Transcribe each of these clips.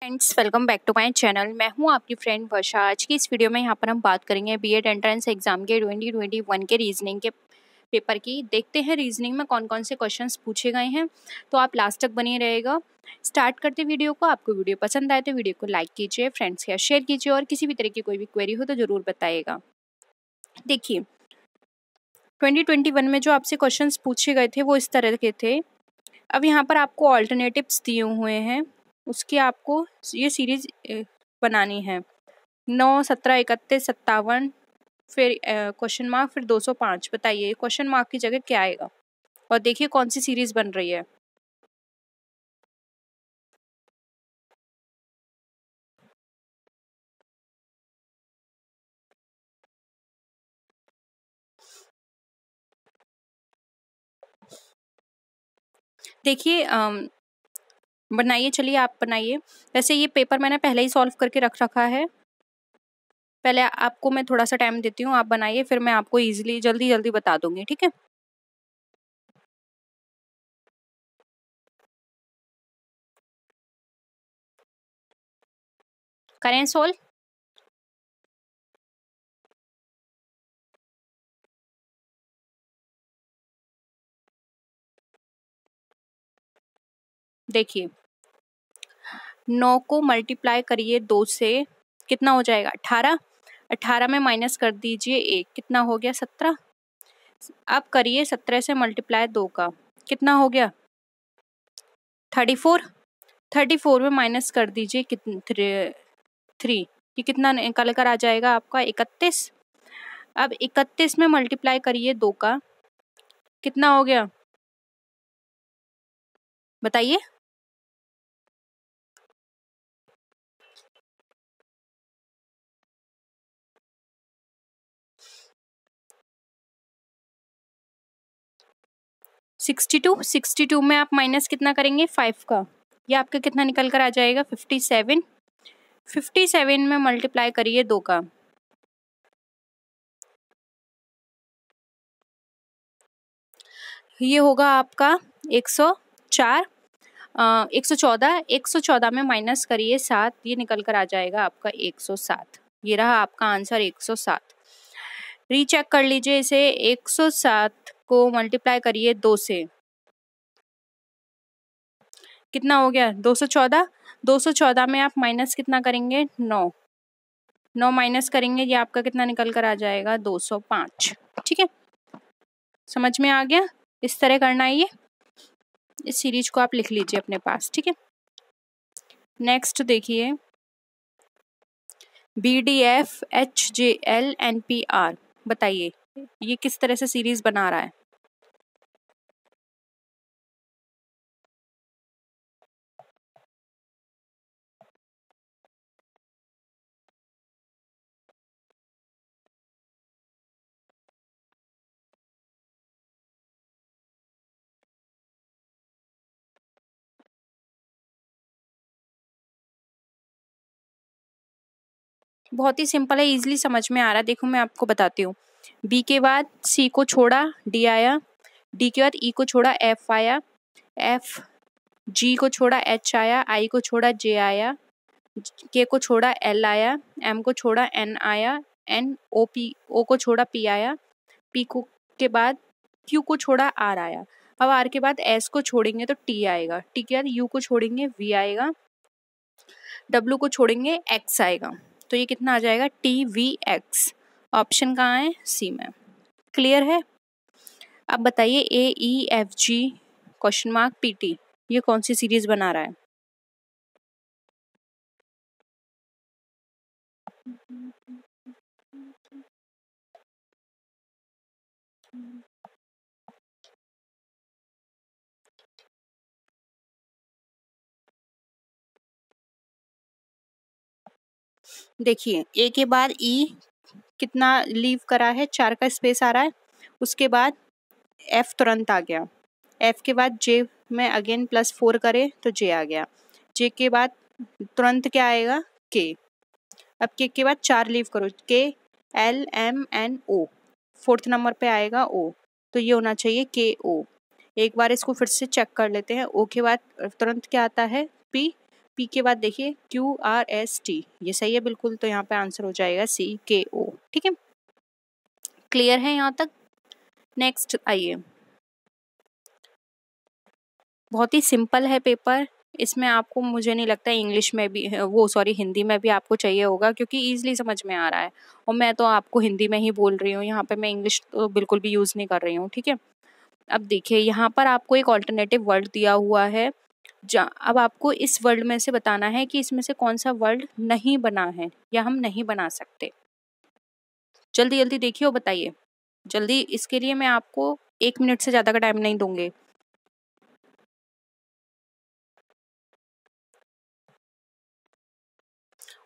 Friends, welcome back to my channel. मैं हूं आपकी फ्रेंड वर्षा। आज की इस वीडियो में यहाँ पर हम बात करेंगे बीएड एंट्रेंस एग्जाम के 2021 के रीजनिंग के पेपर की। देखते हैं रीजनिंग में कौन कौन से क्वेश्चंस पूछे गए हैं, तो आप लास्ट तक बने रहेगा। स्टार्ट करते वीडियो को। आपको वीडियो पसंद आए तो वीडियो को लाइक कीजिए, फ्रेंड्स के साथ शेयर कीजिए और किसी भी तरह की कोई भी क्वेरी हो तो ज़रूर बताइएगा। देखिए, 2021 में जो आपसे क्वेश्चन पूछे गए थे वो इस तरह के थे। अब यहाँ पर आपको ऑल्टरनेटिव्स दिए हुए हैं, उसकी आपको ये सीरीज बनानी है। 9, 17, 31, 57, फिर क्वेश्चन मार्क, फिर 205। बताइए क्वेश्चन मार्क की जगह क्या आएगा और देखिए कौन सी सीरीज बन रही है। देखिए बनाइए, चलिए आप बनाइए। वैसे ये पेपर मैंने पहले ही सॉल्व करके रख रखा है। पहले आपको मैं थोड़ा सा टाइम देती हूँ, आप बनाइए, फिर मैं आपको इजीली जल्दी जल्दी बता दूंगी, ठीक है। करें सॉल्व। देखिए 9 को मल्टीप्लाई करिए 2 से, कितना हो जाएगा 18। 18 में माइनस कर दीजिए 1, कितना हो गया 17। अब करिए 17 से मल्टीप्लाई 2 का, कितना हो गया 34। 34 में माइनस कर दीजिए कितने 3, ये कितना निकल कर आ जाएगा आपका 31। अब 31 में मल्टीप्लाई करिए 2 का, कितना हो गया बताइए। सिक्सटी टू में आप माइनस कितना करेंगे 5 का, ये आपका कितना निकल कर आ जाएगा 57। 57 में मल्टीप्लाई करिए 2 का, ये होगा आपका 104। 114। 114 में माइनस करिए 7, ये निकल कर आ जाएगा आपका 107। ये रहा आपका आंसर 107। रीचेक कर लीजिए इसे। 107 को मल्टीप्लाई करिए 2 से, कितना हो गया 214। 214 में आप माइनस कितना करेंगे 9। 9 माइनस करेंगे, ये आपका कितना निकल कर आ जाएगा 205। ठीक है, समझ में आ गया। इस तरह करना है ये। इस सीरीज को आप लिख लीजिए अपने पास, ठीक है। नेक्स्ट देखिए, BDF HJL NPR। बताइए ये किस तरह से सीरीज बना रहा है। बहुत ही सिंपल है, इजीली समझ में आ रहा है। देखो मैं आपको बताती हूँ। B के बाद C को छोड़ा D आया, D के बाद E को छोड़ा F आया, F G को छोड़ा H आया, I को छोड़ा J आया, K को छोड़ा L आया, M को छोड़ा N आया, O को छोड़ा P आया, P को के बाद Q को छोड़ा R आया। अब R के बाद S को छोड़ेंगे तो T आएगा, T के बाद U को छोड़ेंगे V आएगा, W को छोड़ेंगे X आएगा। तो ये कितना आ जाएगा TVX। ऑप्शन कहाँ है सी में। क्लियर है। अब बताइए AEFG क्वेश्चन मार्क PT, ये कौन सी सीरीज बना रहा है। देखिए A के बाद E कितना लीव करा है, 4 का स्पेस आ रहा है। उसके बाद F तुरंत आ गया। F के बाद J में अगेन +4 करे तो J आ गया। J के बाद तुरंत क्या आएगा K। अब K के बाद 4 लीव करो, K L M N O, 4th number पे आएगा O, तो ये होना चाहिए KO। एक बार इसको फिर से चेक कर लेते हैं। O के बाद तुरंत क्या आता है P, पी के बाद देखिए QRST, ये सही है बिल्कुल, तो यहाँ पे आंसर हो जाएगा CKO। ठीक है, क्लियर है यहाँ तक? नेक्स्ट आइए, बहुत ही सिंपल है पेपर। इसमें आपको मुझे नहीं लगता इंग्लिश में भी वो सॉरी हिंदी में भी आपको चाहिए होगा, क्योंकि ईजिली समझ में आ रहा है और मैं तो आपको हिंदी में ही बोल रही हूँ, यहाँ पे मैं इंग्लिश तो बिल्कुल भी यूज़ नहीं कर रही हूँ। ठीक है, अब देखिए यहाँ पर आपको एक ऑल्टरनेटिव वर्ड दिया हुआ है। अब आपको इस वर्ड में से बताना है कि इसमें से कौन सा वर्ड नहीं बना है या हम नहीं बना सकते। जल्दी जल्दी देखिए और बताइए जल्दी। इसके लिए मैं आपको 1 मिनट से ज़्यादा का टाइम नहीं दूंगी।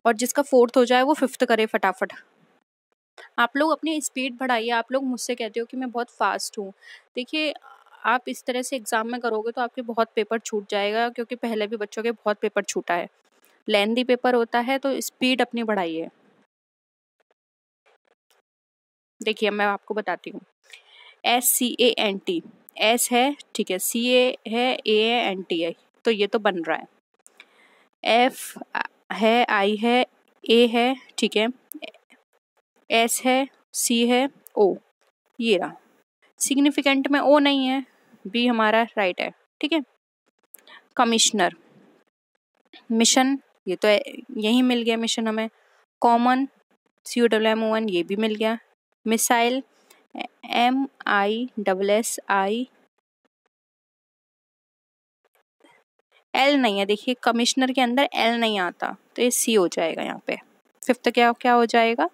और जिसका 4th हो जाए वो 5th करे फटाफट। आप लोग अपनी स्पीड बढ़ाइए। आप लोग मुझसे कहते हो कि मैं बहुत फास्ट हूँ। देखिए, आप इस तरह से एग्ज़ाम में करोगे तो आपके बहुत पेपर छूट जाएगा, क्योंकि पहले भी बच्चों के बहुत पेपर छूटा है। लेंदी पेपर होता है, तो स्पीड अपनी बढ़ाइए। देखिए मैं आपको बताती हूँ, SCANT, S है, ठीक है, CA है, ANT है, तो ये तो बन रहा है। F है, I है, A है, ठीक है, S है, C है, O, ये रहा। सिग्निफिकेंट में O नहीं है, B हमारा राइट है। ठीक है, कमिश्नर, मिशन, ये तो यही मिल गया मिशन हमें। कॉमन, COMMON, ये भी मिल गया। मिसाइल, MISSI, L नहीं है, देखिए कमिश्नर के अंदर L नहीं आता, तो ये C हो जाएगा यहाँ पे। 5th क्या क्या हो जाएगा?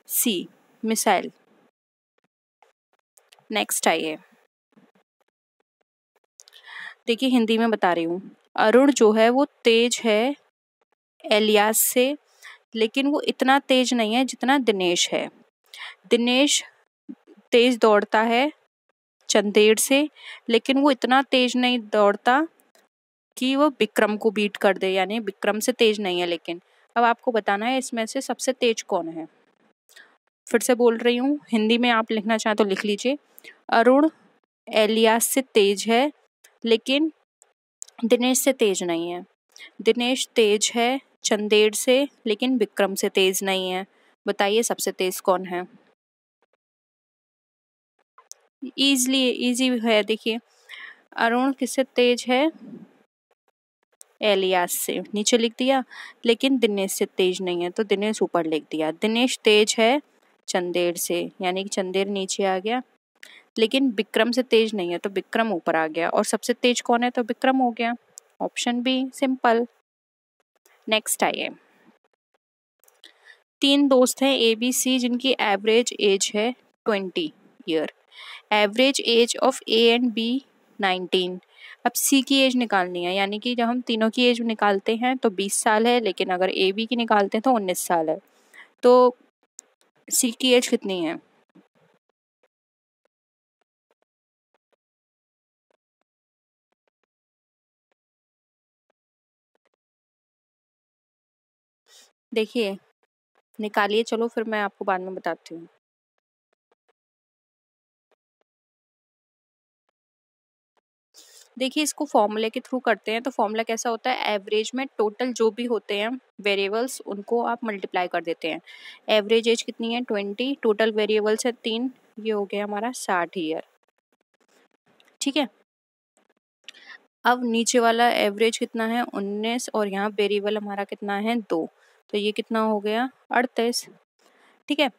C, missile. नेक्स्ट आइए, देखिए हिंदी में बता रही हूँ। अरुण जो है वो तेज है एलियास से, लेकिन वो इतना तेज नहीं है जितना दिनेश है। दिनेश तेज दौड़ता है चंदेड़ से, लेकिन वो इतना तेज नहीं दौड़ता कि वो विक्रम को बीट कर दे, यानी विक्रम से तेज नहीं है। लेकिन अब आपको बताना है इसमें से सबसे तेज कौन है। फिर से बोल रही हूँ, हिंदी में आप लिखना चाहें तो लिख लीजिए। अरुण एलियास से तेज है, लेकिन दिनेश से तेज नहीं है। दिनेश तेज है चंदेड़ से, लेकिन विक्रम से तेज नहीं है। बताइए सबसे तेज कौन है? इजी है, देखिए अरुण किससे तेज है? एलियास से, नीचे लिख दिया। लेकिन दिनेश से तेज नहीं है, तो दिनेश ऊपर लिख दिया। दिनेश तेज है चंदेड़ से, यानी कि चंदेड़ नीचे आ गया, लेकिन विक्रम से तेज नहीं है, तो विक्रम ऊपर आ गया। और सबसे तेज कौन है? तो विक्रम हो गया। Option B, simple. नेक्स्ट आइए, 3 दोस्त हैं ABC जिनकी एवरेज एज है 20 year. Average age of A and B 19। अब C की एज निकालनी है, यानी कि जब हम तीनों की एज निकालते हैं तो 20 साल है, लेकिन अगर AB की निकालते हैं तो 19 साल है। तो C की एज कितनी है? देखिए निकालिए, चलो फिर मैं आपको बाद में बताती हूँ। देखिए इसको फॉर्मूले के थ्रू करते हैं, तो फॉर्मूला कैसा होता है, एवरेज में टोटल जो भी होते हैं वेरिएबल्स उनको आप मल्टीप्लाई कर देते हैं। एवरेज एज कितनी है? 20, टोटल वेरिएबल्स है 3, ये हो गया हमारा 60 ईयर। ठीक है, अब नीचे वाला एवरेज कितना है? 19, और यहाँ वेरिएबल हमारा कितना है? 2, तो ये कितना हो गया? 38। ठीक है,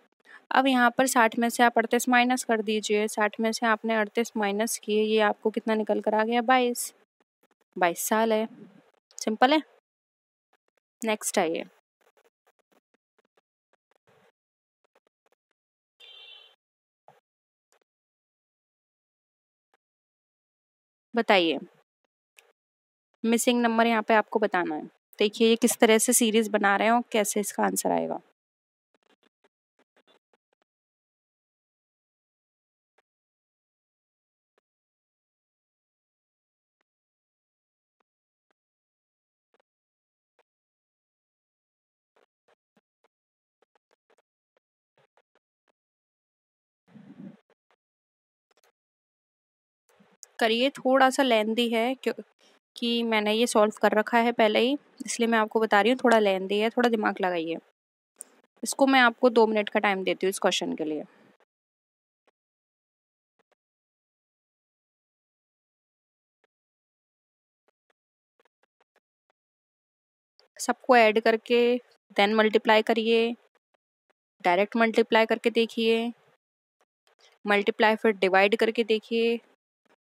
अब यहाँ पर 60 में से आप 38 माइनस कर दीजिए। 60 में से आपने 38 माइनस किए, ये आपको कितना निकल कर आ गया? 22 साल है। सिंपल है। नेक्स्ट आइए, बताइए मिसिंग नंबर यहाँ पे आपको बताना है। देखिए ये किस तरह से सीरीज बना रहे हैं और कैसे इसका आंसर आएगा। करिए, थोड़ा सा लेंदी है कि मैंने ये सॉल्व कर रखा है पहले ही, इसलिए मैं आपको बता रही हूँ, थोड़ा लेंदी है, थोड़ा दिमाग लगाइए। इसको मैं आपको 2 मिनट का टाइम देती हूँ इस क्वेश्चन के लिए। सबको ऐड करके देन मल्टीप्लाई करिए, डायरेक्ट मल्टीप्लाई करके देखिए, मल्टीप्लाई फिर डिवाइड करके देखिए,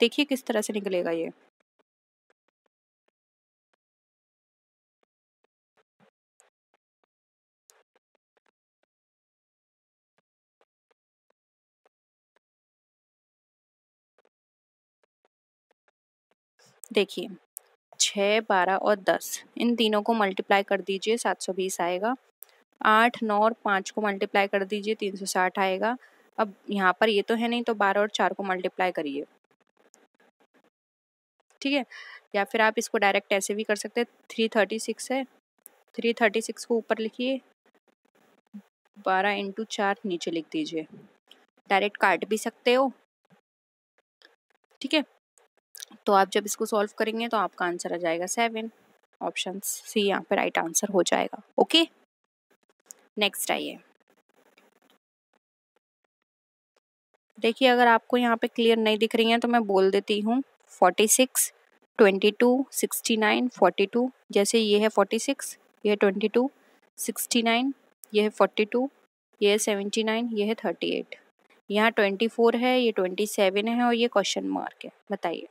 देखिए किस तरह से निकलेगा ये। देखिए 6, 12 और 10 इन तीनों को मल्टीप्लाई कर दीजिए, 720 आएगा। 8, 9 और 5 को मल्टीप्लाई कर दीजिए, 360 आएगा। अब यहाँ पर ये तो है नहीं, तो 12 और 4 को मल्टीप्लाई करिए, ठीक है। या फिर आप इसको डायरेक्ट ऐसे भी कर सकते हैं, 336 है, 336 को ऊपर लिखिए, 12 इंटू 4 नीचे लिख दीजिए, डायरेक्ट काट भी सकते हो, ठीक है। तो आप जब इसको सॉल्व करेंगे तो आपका आंसर आ जाएगा 7। ऑप्शन सी यहाँ पे राइट आंसर हो जाएगा। ओके, नेक्स्ट आइए। देखिए अगर आपको यहाँ पे क्लियर नहीं दिख रही है तो मैं बोल देती हूँ, 46, 22, 69, 42। जैसे ये है 46, ये है 22, 69, ये है 42, ये है 79, ये है 38। यहाँ 24 है, ये 27 है और ये क्वेश्चन मार्क है। बताइए,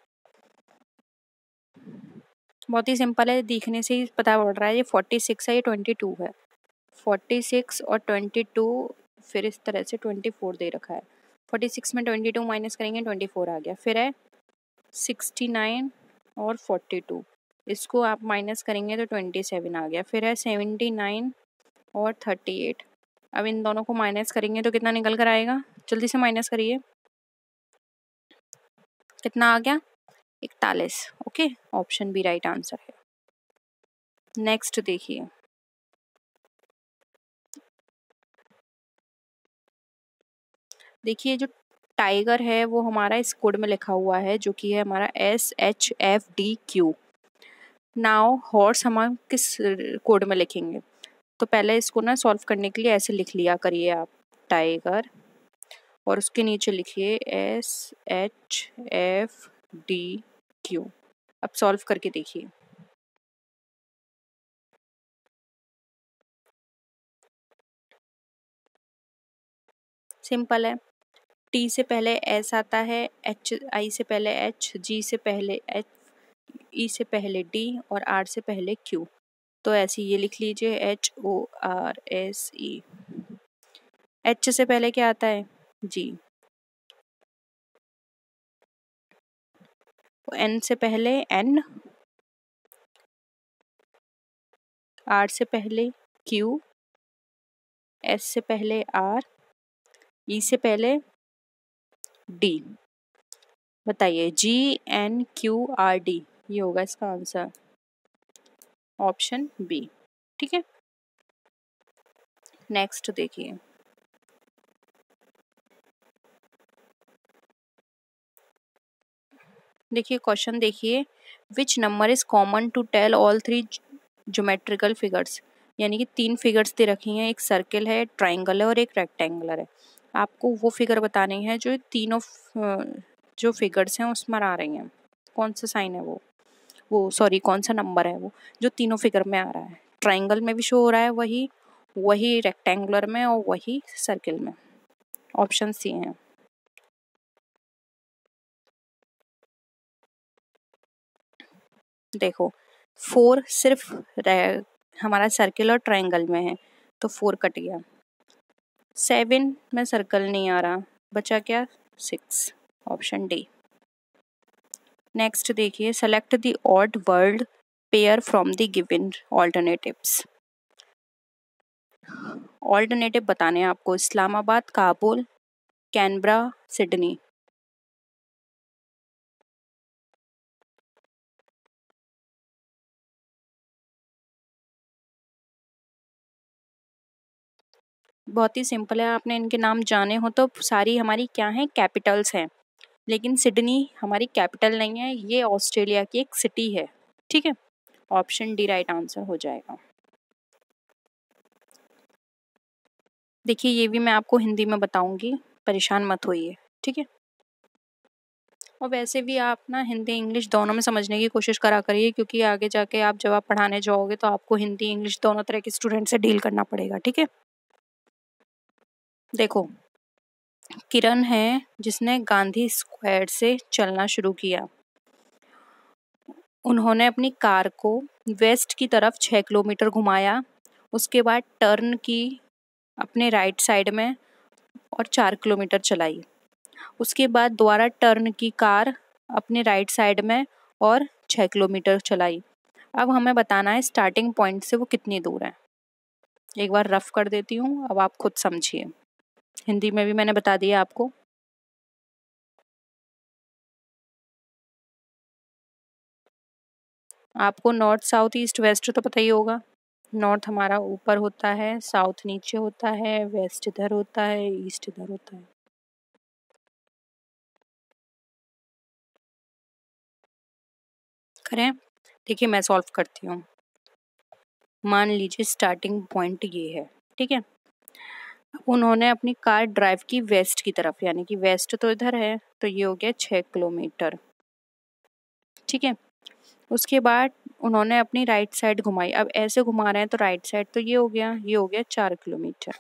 बहुत ही सिंपल है, दिखने से ही पता पड़ रहा है। ये 46 है, ये 22 है, 46 और 22, फिर इस तरह से 24 दे रखा है। 46 में 22 माइनस करेंगे, 24 आ गया। फिर है 69 और 42, इसको आप माइनस करेंगे तो 27 आ गया। फिर है 79 और 38, अब इन दोनों को माइनस करेंगे तो कितना निकल कर आएगा, जल्दी से माइनस करिए, कितना आ गया, 41। Okay, option b right answer है। नेक्स्ट देखिए, देखिए जो टाइगर है वो हमारा इस कोड में लिखा हुआ है, जो कि है हमारा SHFDQ। नाउ हॉर्स हम किस कोड में लिखेंगे, तो पहले इसको ना सॉल्व करने के लिए ऐसे लिख लिया करिए आप, टाइगर और उसके नीचे लिखिए SHFDQ। अब सॉल्व करके देखिए, सिंपल है। T से पहले S आता है, I से पहले H, G से पहले H, E से पहले D और R से पहले Q। तो ऐसे ये लिख लीजिए HORSE। H से पहले क्या आता है, G। N से पहले N, R से पहले Q, S से पहले R, E से पहले D। बताइए, GNQRD, ये होगा इसका आंसर, ऑप्शन बी, ठीक है। नेक्स्ट देखिए, देखिए क्वेश्चन देखिए, which number is common to tell all 3 geometrical figures. यानी कि 3 फिगर्स दे रखी हैं, एक सर्किल है, ट्राइंगल है और एक रेक्टेंगुलर है। आपको वो फिगर बतानी है जो तीनों जो फिगर्स हैं उसमें आ रही हैं। कौन सा साइन है वो सॉरी कौन सा नंबर है वो जो तीनों फिगर में आ रहा है। ट्राइंगल में भी शो हो रहा है वही रेक्टेंगुलर में और वही सर्किल में। ऑप्शन सी है। देखो 4 सिर्फ हमारा सर्किल और ट्राइंगल में है तो 4 कट गया। 7 में सर्कल नहीं आ रहा, बचा क्या, 6, ऑप्शन डी। नेक्स्ट देखिए, select the odd word pair from the given alternatives. Alternative बताने हैं आपको, इस्लामाबाद, काबुल, कैनबरा, सिडनी। बहुत ही सिंपल है, आपने इनके नाम जाने हो तो सारी हमारी क्या हैं, कैपिटल्स हैं। लेकिन सिडनी हमारी कैपिटल नहीं है, ये ऑस्ट्रेलिया की एक सिटी है। ठीक है, ऑप्शन डी राइट आंसर हो जाएगा। देखिए ये भी मैं आपको हिंदी में बताऊंगी, परेशान मत होइए, ठीक है। और वैसे भी आप ना हिंदी इंग्लिश दोनों में समझने की कोशिश करा करिए, क्योंकि आगे जाके आप जब आप पढ़ाने जाओगे तो आपको हिंदी इंग्लिश दोनों तरह के स्टूडेंट से डील करना पड़ेगा, ठीक है। देखो, किरण है जिसने गांधी स्क्वायर से चलना शुरू किया। उन्होंने अपनी कार को वेस्ट की तरफ 6 किलोमीटर घुमाया, उसके बाद टर्न की अपने राइट साइड में और 4 किलोमीटर चलाई। उसके बाद दोबारा टर्न की कार अपने राइट साइड में और 6 किलोमीटर चलाई। अब हमें बताना है स्टार्टिंग पॉइंट से वो कितनी दूर है। एक बार रफ कर देती हूँ, अब आप खुद समझिए। हिंदी में भी मैंने बता दिया आपको। आपको नॉर्थ साउथ ईस्ट वेस्ट तो पता ही होगा। नॉर्थ हमारा ऊपर होता है, साउथ नीचे होता है, वेस्ट इधर होता है, ईस्ट इधर होता है। करें? देखिए मैं सॉल्व करती हूँ। मान लीजिए स्टार्टिंग पॉइंट ये है, ठीक है। उन्होंने अपनी कार ड्राइव की वेस्ट की तरफ, यानी कि वेस्ट तो इधर है, तो ये हो गया 6 किलोमीटर, ठीक है। उसके बाद उन्होंने अपनी राइट साइड घुमाई। अब ऐसे घुमा रहे हैं तो राइट साइड तो ये हो गया 4 किलोमीटर।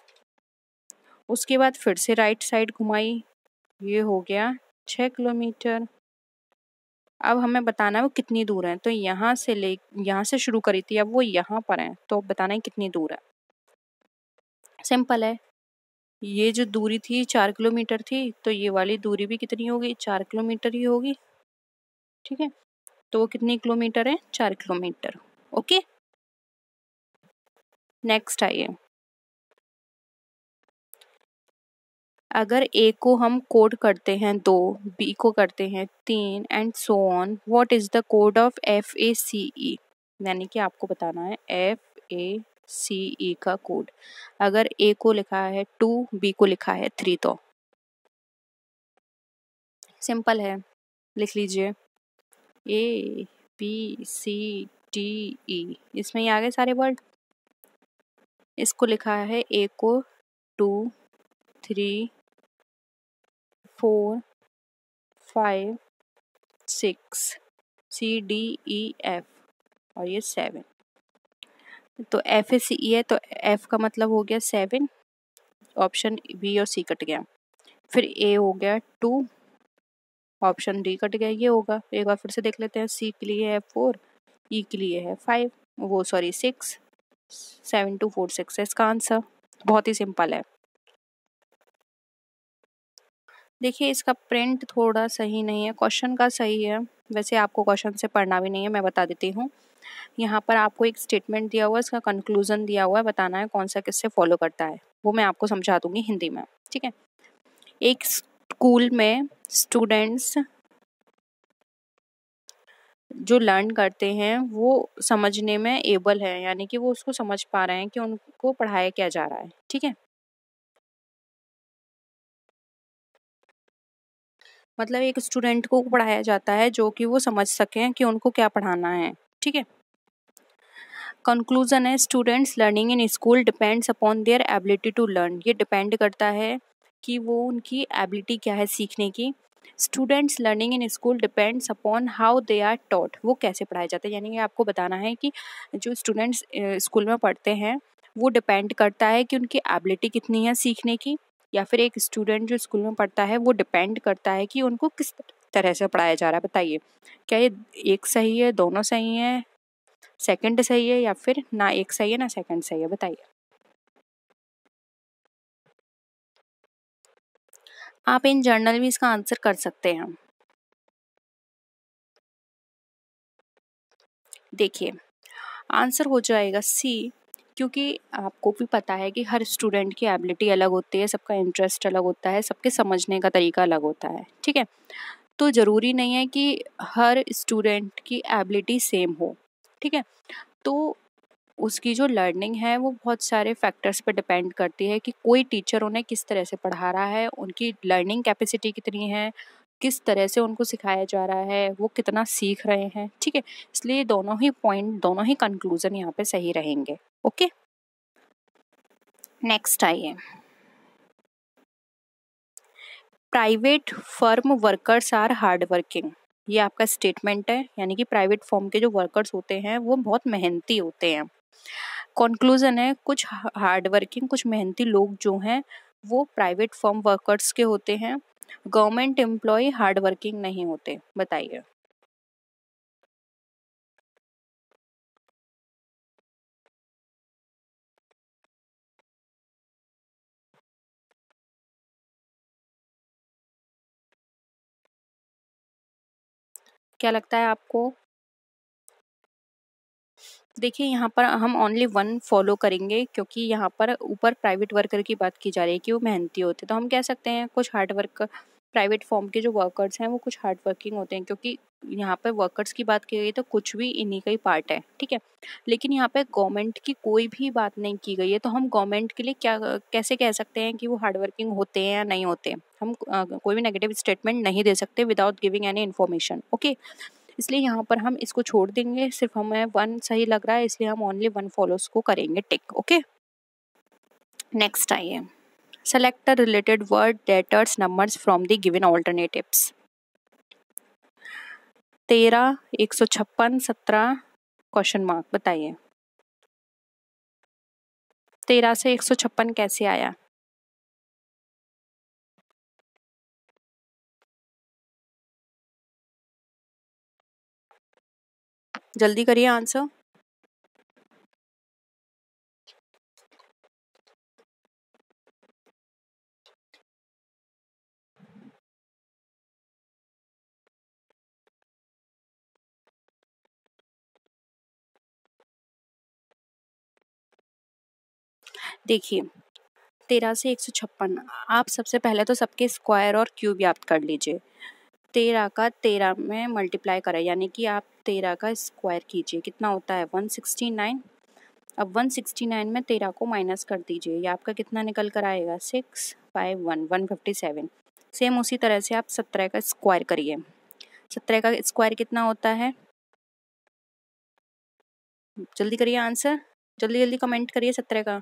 उसके बाद फिर से राइट साइड घुमाई, ये हो गया 6 किलोमीटर। अब हमें बताना है वो कितनी दूर है। तो यहाँ से शुरू करी थी, अब वो यहाँ पर है, तो अब बताना है कितनी दूर है। सिंपल है, ये जो दूरी थी 4 किलोमीटर थी, तो ये वाली दूरी भी कितनी होगी, 4 किलोमीटर ही होगी, ठीक है। तो वो कितनी किलोमीटर है, 4 किलोमीटर। ओके, नेक्स्ट आइए। अगर ए को हम कोड करते हैं 2, बी को करते हैं 3 and so on, what is the code of FACE? यानी कि आपको बताना है FACE का कोड। अगर ए को लिखा है 2, बी को लिखा है 3, तो सिंपल है, लिख लीजिए ABCDE। इसमें ही आ गए सारे वर्ड। इसको लिखा है ए को 2, 3, 4, 5, 6, CDEF और ये 7। तो FACE है, तो F का मतलब हो गया 7, ऑप्शन बी और सी कट गया। फिर ए हो गया 2, ऑप्शन डी कट गया, ये होगा। एक बार फिर से देख लेते हैं। सी के लिए है 4, ई के लिए है 5, वो सॉरी 6, 7 2 4 6 है इसका आंसर। बहुत ही सिंपल है। देखिए इसका प्रिंट थोड़ा सही नहीं है, क्वेश्चन का सही है, वैसे आपको क्वेश्चन से पढ़ना भी नहीं है, मैं बता देती हूँ। यहाँ पर आपको एक स्टेटमेंट दिया हुआ है, इसका कंक्लूजन दिया हुआ है, बताना है कौन सा किससे फॉलो करता है, वो मैं आपको समझा दूंगी हिंदी में, ठीक है। एक स्कूल में स्टूडेंट्स जो लर्न करते हैं वो समझने में एबल है, यानी कि वो उसको समझ पा रहे हैं कि उनको पढ़ाया क्या जा रहा है, ठीक है। मतलब एक स्टूडेंट को पढ़ाया जाता है जो कि वो समझ सकें कि उनको क्या पढ़ाना है, ठीक है। कंक्लूजन है students learning in school depends upon their ability to learn. ये डिपेंड करता है कि वो उनकी एबिलिटी क्या है सीखने की। Students learning in school depends upon how they are taught, वो कैसे पढ़ाए जाते हैं। यानी कि आपको बताना है कि जो स्टूडेंट्स स्कूल में पढ़ते हैं वो डिपेंड करता है कि उनकी एबिलिटी कितनी है सीखने की, या फिर एक स्टूडेंट जो स्कूल में पढ़ता है वो डिपेंड करता है कि उनको किस तरह से पढ़ाया जा रहा है। बताइए क्या ये एक सही है, दोनों सही है, सेकंड सही है, या फिर ना एक सही है ना सेकंड सही है, बताइए। आप इन जर्नल में इसका आंसर कर सकते हैं। देखिए आंसर हो जाएगा सी, क्योंकि आपको भी पता है कि हर स्टूडेंट की एबिलिटी अलग होती है, सबका इंटरेस्ट अलग होता है, सबके समझने का तरीका अलग होता है, ठीक है। तो ज़रूरी नहीं है कि हर स्टूडेंट की एबिलिटी सेम हो, ठीक है। तो उसकी जो लर्निंग है वो बहुत सारे फैक्टर्स पर डिपेंड करती है कि कोई टीचर उन्हें किस तरह से पढ़ा रहा है, उनकी लर्निंग कैपेसिटी कितनी है, किस तरह से उनको सिखाया जा रहा है, वो कितना सीख रहे हैं, ठीक है। इसलिए दोनों ही पॉइंट, दोनों ही कंक्लूजन यहाँ पे सही रहेंगे। ओके, नेक्स्ट आइए, private firm workers are hard working. ये आपका स्टेटमेंट है, यानी कि प्राइवेट फर्म के जो वर्कर्स होते हैं वो बहुत मेहनती होते हैं। कंक्लूजन है, कुछ हार्ड वर्किंग, कुछ मेहनती लोग जो हैं वो प्राइवेट फर्म वर्कर्स के होते हैं, गवर्नमेंट एम्प्लॉय हार्ड वर्किंग नहीं होते। बताइए। क्या लगता है आपको? देखिए, यहाँ पर हम ओनली वन फॉलो करेंगे, क्योंकि यहाँ पर ऊपर प्राइवेट वर्कर की बात की जा रही है कि वो मेहनती होते हैं, तो हम कह सकते हैं कुछ हार्ड वर्क, प्राइवेट फॉर्म के जो वर्कर्स हैं वो कुछ हार्ड वर्किंग होते हैं, क्योंकि यहाँ पर वर्कर्स की बात की गई तो कुछ भी इन्हीं का ही पार्ट है, ठीक है। लेकिन यहाँ पे गवर्नमेंट की कोई भी बात नहीं की गई है, तो हम गवर्नमेंट के लिए क्या कैसे कह सकते हैं कि वो हार्ड वर्किंग होते हैं या नहीं होते। हम कोई भी नेगेटिव स्टेटमेंट नहीं दे सकते without giving any information. Okay, इसलिए यहाँ पर हम इसको छोड़ देंगे, सिर्फ हमें वन सही लग रहा है, इसलिए हम ओनली वन फॉलोस को करेंगे टिक। ओके, नेक्स्ट आइए, select the related word letters numbers from the given alternatives. 13, 156, 17, question mark. बताइए 13 से 156 कैसे आया? जल्दी करिए आंसर। देखिए, 13 से 156, आप सबसे पहले तो सबके स्क्वायर और क्यूब याद कर लीजिए। 13 का 13 में मल्टीप्लाई करें, यानी कि आप 13 का स्क्वायर कीजिए, कितना होता है 169। अब 169 में 13 को माइनस कर दीजिए, ये आपका कितना निकल कर आएगा 651, 157। सेम उसी तरह से आप 17 का स्क्वायर करिए। 17 का स्क्वायर कितना होता है? जल्दी करिए आंसर, जल्दी जल्दी कमेंट करिए 17 का।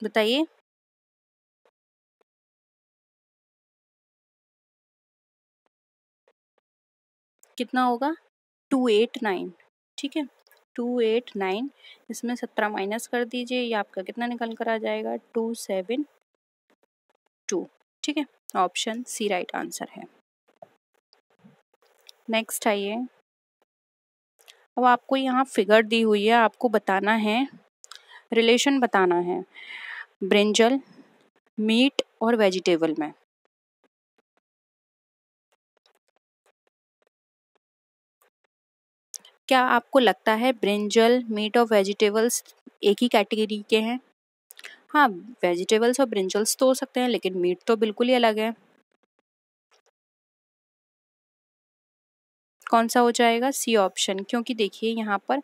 बताइए कितना होगा? 289, ठीक है, 289। इसमें 17 माइनस कर दीजिए, ये आपका कितना निकल कर आ जाएगा 272, ठीक है। ऑप्शन सी राइट आंसर है। नेक्स्ट आइए, अब आपको यहाँ फिगर दी हुई है, आपको बताना है, रिलेशन बताना है ब्रिंजल, मीट और वेजिटेबल में। क्या आपको लगता है ब्रिंजल, मीट और वेजिटेबल्स एक ही कैटेगरी के हैं? हाँ, वेजिटेबल्स और ब्रिंजल्स तो हो सकते हैं, लेकिन मीट तो बिल्कुल ही अलग है। कौन सा हो जाएगा? सी ऑप्शन, क्योंकि देखिए यहाँ पर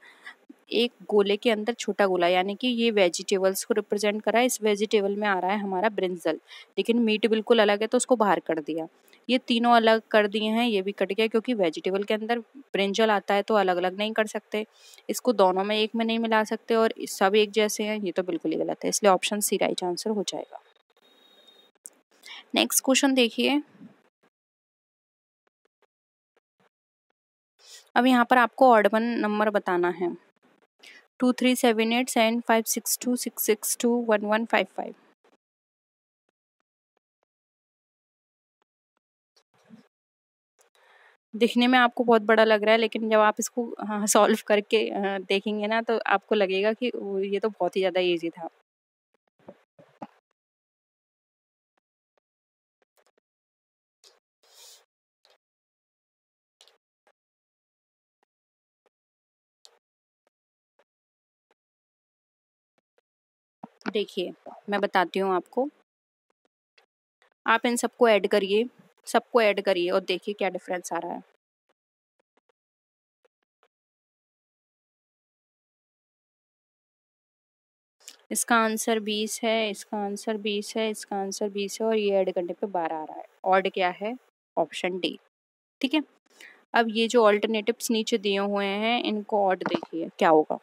एक गोले के अंदर छोटा गोला, यानी कि ये वेजिटेबल्स को रिप्रेजेंट करा है, इस वेजिटेबल में आ रहा है हमारा ब्रिंजल, लेकिन मीट बिल्कुल अलग है तो उसको बाहर कर दिया। ये तीनों अलग कर दिए हैं, ये भी कट गया, क्योंकि वेजिटेबल के अंदर ब्रिंजल आता है तो अलग अलग नहीं कर सकते, इसको दोनों में एक में नहीं मिला सकते, और सब एक जैसे हैं, ये तो बिल्कुल ही गलत है, इसलिए ऑप्शन सी राइट आंसर हो जाएगा। नेक्स्ट क्वेश्चन देखिए, अब यहाँ पर आपको ऑड वन नंबर बताना है। 2378756266211155। दिखने में आपको बहुत बड़ा लग रहा है, लेकिन जब आप इसको सॉल्व करके देखेंगे ना, तो आपको लगेगा कि ये तो बहुत ही ज़्यादा इजी था। देखिए, मैं बताती हूँ आपको, आप इन सबको ऐड करिए, सबको ऐड करिए और देखिए क्या डिफरेंस आ रहा है। इसका आंसर 20 है, इसका आंसर 20 है, इसका आंसर 20 है और ये ऐड करने पे 12 आ रहा है। ऑड क्या है? Option D. ठीक है, अब ये जो ऑल्टरनेटिव्स नीचे दिए हुए हैं इनको ऑड देखिए क्या होगा।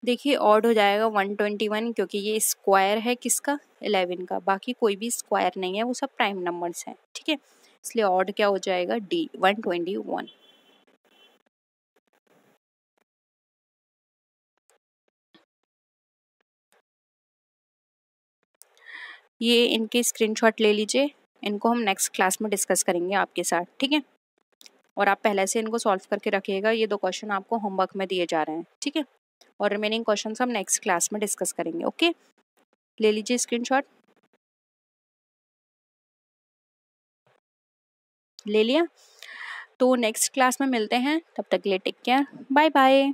देखिए ऑड हो जाएगा 121 क्योंकि ये स्क्वायर है किसका? 11 का। बाकी कोई भी स्क्वायर नहीं है, वो सब प्राइम नंबर्स हैं। ठीक है, इसलिए ऑड क्या हो जाएगा? डी 121। ये इनके स्क्रीनशॉट ले लीजिए, इनको हम नेक्स्ट क्लास में डिस्कस करेंगे आपके साथ। ठीक है, और आप पहले से इनको सॉल्व करके रखिएगा। ये 2 क्वेश्चन आपको होमवर्क में दिए जा रहे हैं। ठीक है, और रिमेनिंग क्वेश्चन हम नेक्स्ट क्लास में डिस्कस करेंगे। ओके, ले लीजिए स्क्रीनशॉट। ले लिया? तो नेक्स्ट क्लास में मिलते हैं, तब तक के लिए टेक केयर, बाय बाय।